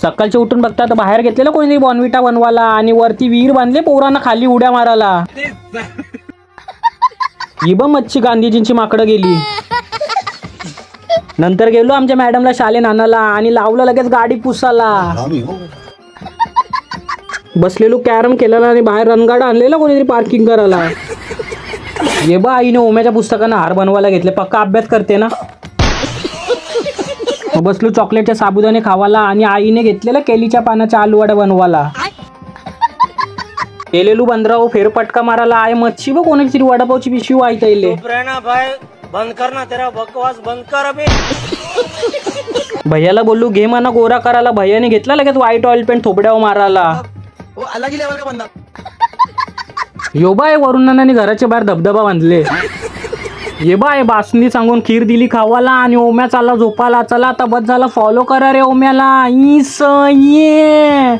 सकाळचे उठून बघता तर बाहेर घेतलेलं कोणी बॉर्नव्हिटा बनवायला आणि वरती विहीर बांधले पोरांना खाली उड्या मारायला. ही बघ मच्छी गांधीजींची माकडं गेली. नंतर गेलो आमच्या मॅडमला शालेन आणायला आणि लावलं लगेच गाडी पुसाला. बसलेलो कॅरम केलेला आणि बाहेर रणगाडा आणलेला कोणीतरी पार्किंग करायला. ये बा आईने ओम्याच्या पुस्तकानं हार बनवायला घेतले, पक्का अभ्यास करते ना. बसलो चॉकलेटच्या साबुदाणे खावाला आणि आईने घेतलेलं केलीच्या पानाच्या आलूवड्या बनवायला. केलेलू बंदराव फेरपटका मारायला आहे मच्छी बघ कोणाची वडापावची पिशवी वाईट येईल. बंद कर ना तेरा बकवास, बंद कर अबे. भैयाला बोललो घे म्हणा गोरा करायला. भैयाने घेतला लगेच व्हाईट ऑइल पेंट थोबड्यावर मारायला. यो बाय वरुणाने घराच्या बाहेर धबधबा बांधले. ये बाय बासुंदी सांगून खीर दिली खावाला आणि ओम्या चालला झोपाला. चला आता बस झाला, फॉलो करा रे ओम्याला. ये